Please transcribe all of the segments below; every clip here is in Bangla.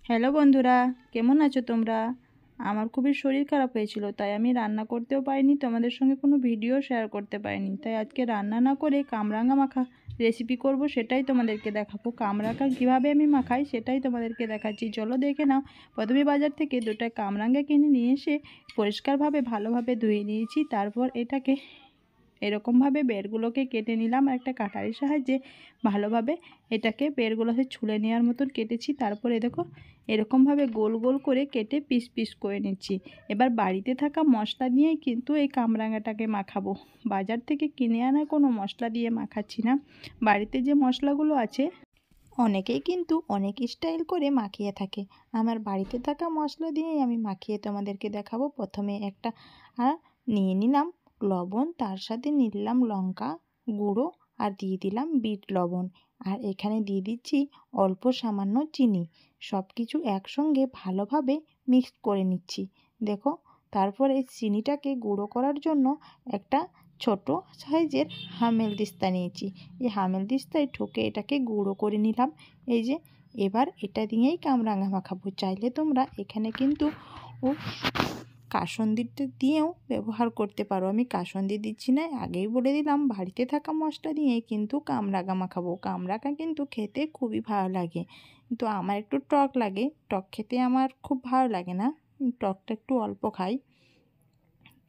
হ্যালো বন্ধুরা, কেমন আছো তোমরা? আমার খুবই শরীর খারাপ হয়েছিল, তাই আমি রান্না করতেও পারিনি, তোমাদের সঙ্গে কোনো ভিডিও শেয়ার করতে পারিনি। তাই আজকে রান্না না করে কামরাঙা মাখা রেসিপি করব, সেটাই তোমাদেরকে দেখাবো। কামরাঙা কীভাবে আমি মাখাই সেটাই তোমাদেরকে দেখাচ্ছি, চলো দেখে নাও। প্রথমে বাজার থেকে দুটো কামরাঙা কিনে নিয়ে এসে পরিষ্কারভাবে ভালোভাবে ধুয়ে নিয়েছি। তারপর এটাকে এরকমভাবে বেরগুলোকে কেটে নিলাম, আর একটা কাটারির সাহায্যে ভালোভাবে এটাকে বেরগুলোকে ছুলে নেওয়ার মতন কেটেছি। তারপরে দেখো এরকমভাবে গোল গোল করে কেটে পিস পিস করে নিচ্ছি। এবার বাড়িতে থাকা মশলা দিয়েই কিন্তু এই কামরাঙাটাকে মাখাবো। বাজার থেকে কিনে আনা কোনো মশলা দিয়ে মাখাচ্ছি না। বাড়িতে যে মশলাগুলো আছে অনেকেই কিন্তু অনেক স্টাইল করে মাখিয়ে থাকে, আমার বাড়িতে থাকা মশলা দিয়েই আমি মাখিয়ে তোমাদেরকে দেখাবো। প্রথমে একটা নিয়ে নিলাম লবণ, তার সাথে নিলাম লঙ্কা গুঁড়ো, আর দিয়ে দিলাম বিট লবণ, আর এখানে দিয়ে দিচ্ছি অল্প সামান্য চিনি। সব কিছু একসঙ্গে ভালোভাবে মিক্স করে নিচ্ছি। দেখো, তারপরে চিনিটাকে গুঁড়ো করার জন্য একটা ছোট সাইজের হামেলদিস্তা নিয়েছি। এই হামেলদিস্তায় ঠোকে এটাকে গুঁড়ো করে নিলাম। এই যে, এবার এটা দিয়েই কামরাঙা মাখাবো। চাইলে তোমরা এখানে কিন্তু কাসুন্দিটা দিয়েও ব্যবহার করতে পারো। আমি কাসুন্দি দিচ্ছি না, আগেই বলে দিলাম বাড়িতে থাকা মশলা দিয়েই কিন্তু কামরাঙা মাখাবো। কামরাঙা কিন্তু খেতে খুবই ভালো লাগে, কিন্তু আমার একটু টক লাগে। টক খেতে আমার খুব ভালো লাগে না, টকটা একটু অল্প খাই।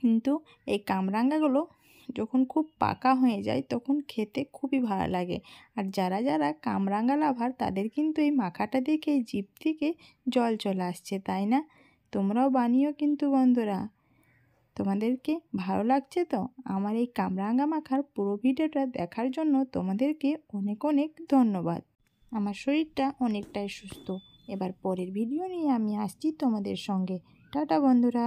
কিন্তু এই কামরাঙাগুলো যখন খুব পাকা হয়ে যায় তখন খেতে খুবই ভালো লাগে। আর যারা যারা কামরাঙা লাভার তাদের কিন্তু এই মাখাটা দেখে জিভ থেকে জল চলে আসছে, তাই না? তোমরাও বানিও কিন্তু বন্ধুরা। তোমাদেরকে ভালো লাগছে তো আমার এই কামরাঙা মাখার পুরো ভিডিওটা দেখার জন্য? তোমাদেরকে অনেক অনেক ধন্যবাদ। আমার শরীরটা অনেকটাই সুস্থ। এবার পরের ভিডিও নিয়ে আমি আসছি তোমাদের সঙ্গে। টাটা বন্ধুরা।